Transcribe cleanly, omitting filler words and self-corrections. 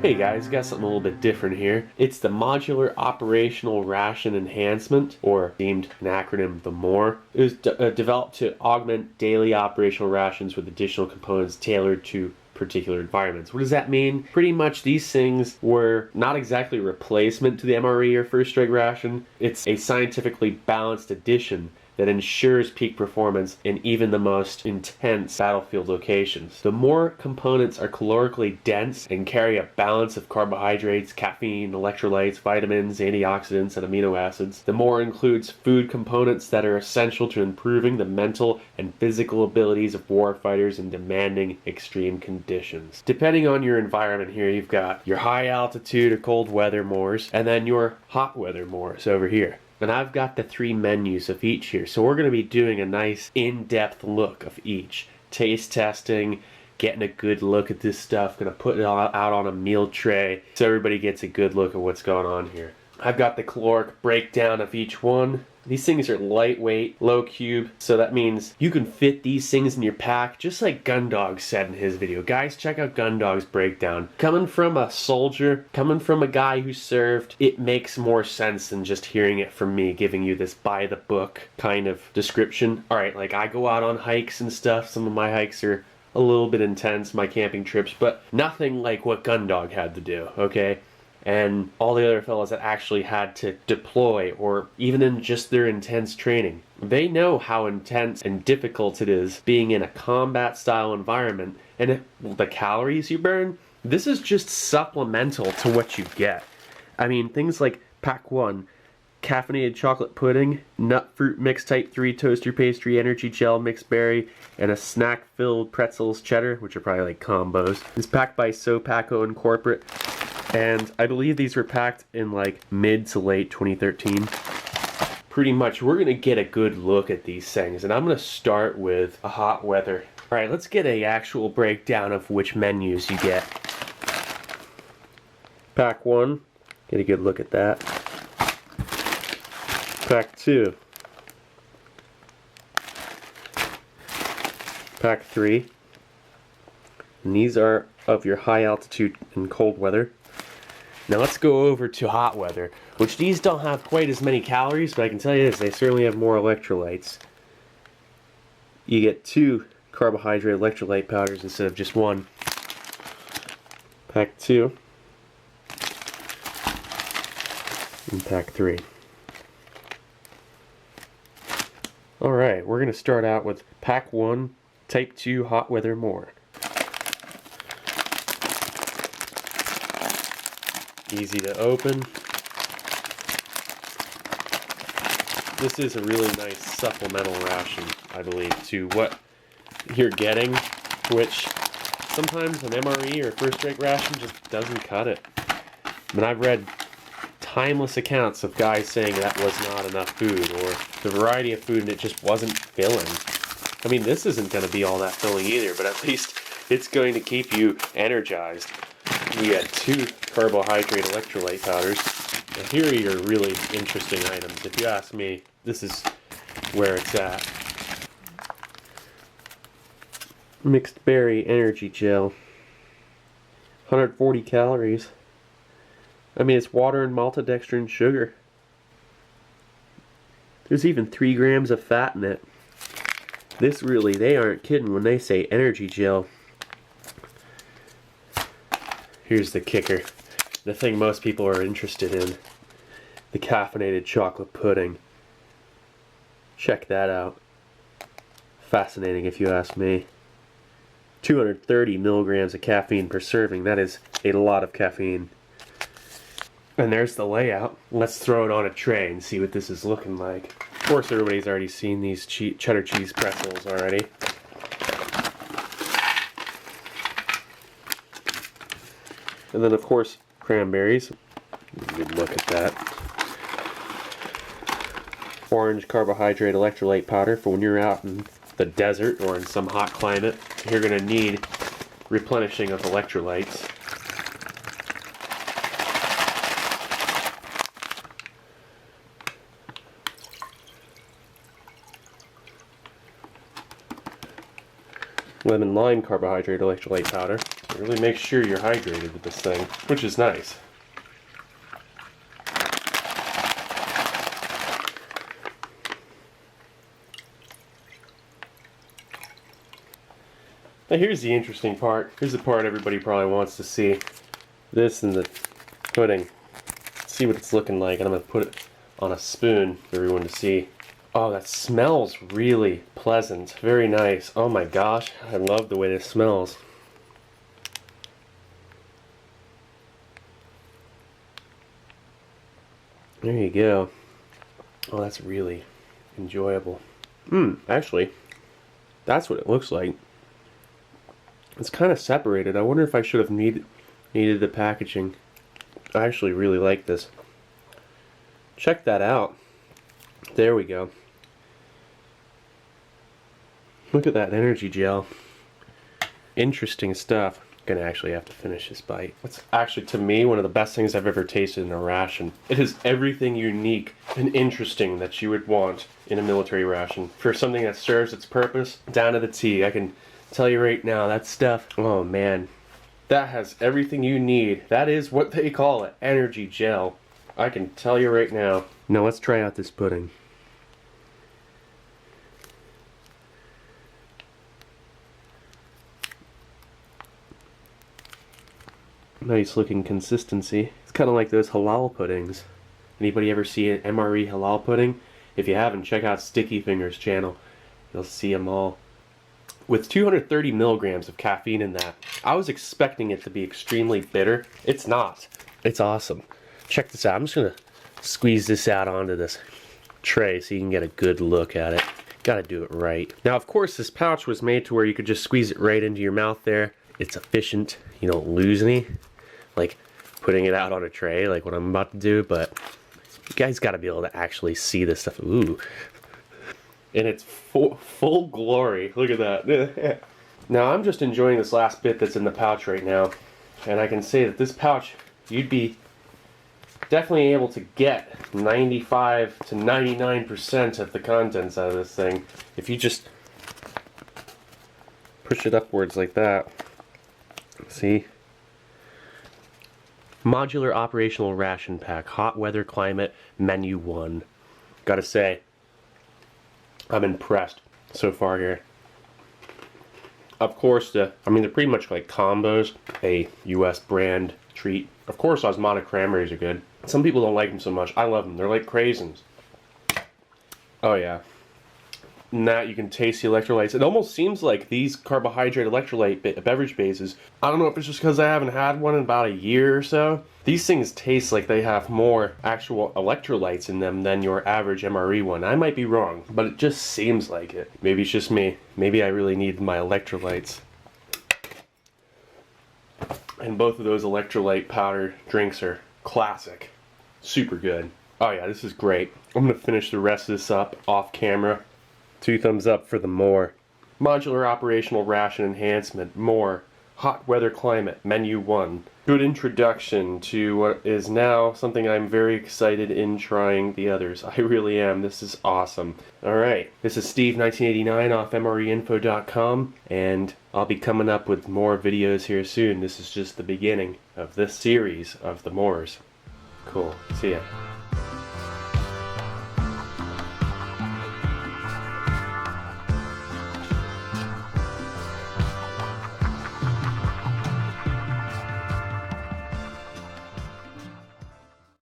Hey guys, got something a little bit different here. It's the Modular Operational Ration Enhancement, or deemed an acronym the MORE. It was developed to augment daily operational rations with additional components tailored to particular environments. What does that mean? Pretty much these things were not exactly a replacement to the MRE or first strike ration. It's a scientifically balanced addition that ensures peak performance in even the most intense battlefield locations. The more components are calorically dense and carry a balance of carbohydrates, caffeine, electrolytes, vitamins, antioxidants, and amino acids. The more includes food components that are essential to improving the mental and physical abilities of warfighters in demanding extreme conditions. Depending on your environment here, you've got your high altitude or cold weather mores, and then your hot weather mores over here. And I've got the 3 menus of each here, so we're going to be doing a nice in-depth look of each. Taste testing, getting a good look at this stuff, going to put it out on a meal tray so everybody gets a good look at what's going on here. I've got the caloric breakdown of each one. These things are lightweight, low cube, so that means you can fit these things in your pack, just like Gundog said in his video. Guys, check out Gundog's breakdown. Coming from a soldier, coming from a guy who served, it makes more sense than just hearing it from me, giving you this by-the-book kind of description. Alright, like I go out on hikes and stuff. Some of my hikes are a little bit intense, my camping trips, but nothing like what Gundog had to do, okay? And all the other fellows that actually had to deploy, or even in just their intense training. They know how intense and difficult it is being in a combat style environment, and the calories you burn, this is just supplemental to what you get. I mean, things like Pack 1, caffeinated chocolate pudding, nut fruit mix type 3 toaster pastry, energy gel mixed berry, and a snack filled pretzels cheddar, which are probably like combos. It's packed by Sopaco and Corporate. And I believe these were packed in like mid to late 2013. Pretty much, we're going to get a good look at these things. And I'm going to start with a hot weather. Alright, let's get an actual breakdown of which menus you get. Pack 1, get a good look at that. Pack 2. Pack 3. And these are of your high altitude and cold weather. Now let's go over to hot weather, which these don't have quite as many calories, but I can tell you this, they certainly have more electrolytes. You get 2 carbohydrate electrolyte powders instead of just 1. Pack 2. And pack 3. Alright, we're going to start out with pack 1, type 2 hot weather more. Easy to open. This is a really nice supplemental ration, I believe, to what you're getting, which sometimes an MRE or first strike ration just doesn't cut it. I mean, I've read timeless accounts of guys saying that was not enough food, or the variety of food and it just wasn't filling. I mean, this isn't going to be all that filling either, but at least it's going to keep you energized. You get 2 carbohydrate electrolyte powders. Now here are your really interesting items. If you ask me, this is where it's at. Mixed berry energy gel. 140 calories. I mean, it's water and maltodextrin sugar. There's even 3 grams of fat in it. This really, they aren't kidding when they say energy gel. Here's the kicker. The thing most people are interested in. The caffeinated chocolate pudding. Check that out. Fascinating if you ask me. 230 milligrams of caffeine per serving. That is a lot of caffeine. And there's the layout. Let's throw it on a tray and see what this is looking like. Of course, everybody's already seen these cheddar cheese pretzels already. And then, of course, cranberries. Good look at that. Orange carbohydrate electrolyte powder for when you're out in the desert or in some hot climate. You're going to need replenishing of electrolytes. Lemon lime carbohydrate electrolyte powder. It really makes sure you're hydrated with this thing, which is nice. Now here's the interesting part. Here's the part everybody probably wants to see. This and the pudding. See what it's looking like, and I'm going to put it on a spoon for everyone to see. Oh, that smells really pleasant. Very nice. Oh my gosh, I love the way this smells. There you go. Oh, that's really enjoyable. Actually, that's what it looks like. It's kind of separated. I wonder if I should have needed the packaging. I actually really like this. Check that out. There we go. Look at that energy gel. Interesting stuff. Gonna actually have to finish this bite. It's actually, to me, one of the best things I've ever tasted in a ration. It is everything unique and interesting that you would want in a military ration. For something that serves its purpose, down to the T. I can tell you right now, that stuff, oh man, that has everything you need. That is what they call it, energy gel. I can tell you right now. Now let's try out this pudding. Nice looking consistency. It's kind of like those halal puddings. Anybody ever see an MRE halal pudding? If you haven't, check out Sticky Fingers channel. You'll see them all. With 230 milligrams of caffeine in that, I was expecting it to be extremely bitter. It's not. It's awesome. Check this out. I'm just going to squeeze this out onto this tray so you can get a good look at it. Gotta do it right. Now, of course, this pouch was made to where you could just squeeze it right into your mouth there. It's efficient. You don't lose any, like putting it out on a tray like what I'm about to do, but you guys got to be able to actually see this stuff. Ooh. In its full glory. Look at that. Now, I'm just enjoying this last bit that's in the pouch right now, and I can say that this pouch, you'd be definitely able to get 95 to 99% of the contents out of this thing if you just push it upwards like that. See? Modular Operational Ration Pack, Hot Weather Climate, Menu 1. Gotta say, I'm impressed so far here. Of course, they're pretty much like combos, a US brand treat. Of course, osmotic cranberries are good. Some people don't like them so much. I love them. They're like craisins. Oh yeah. In that you can taste the electrolytes. It almost seems like these carbohydrate electrolyte beverage bases, I don't know if it's just because I haven't had one in about a year or so. These things taste like they have more actual electrolytes in them than your average MRE one. I might be wrong, but it just seems like it. Maybe it's just me. Maybe I really need my electrolytes. And both of those electrolyte powder drinks are classic. Super good. Oh yeah, this is great. I'm going to finish the rest of this up off camera. 2 thumbs up for the more. Modular Operational Ration Enhancement, more. Hot Weather Climate, Menu 1. Good introduction to what is now something I'm very excited in trying the others. I really am. This is awesome. Alright, this is Steve1989 off MREinfo.com, and I'll be coming up with more videos here soon. This is just the beginning of this series of the mores. Cool. See ya.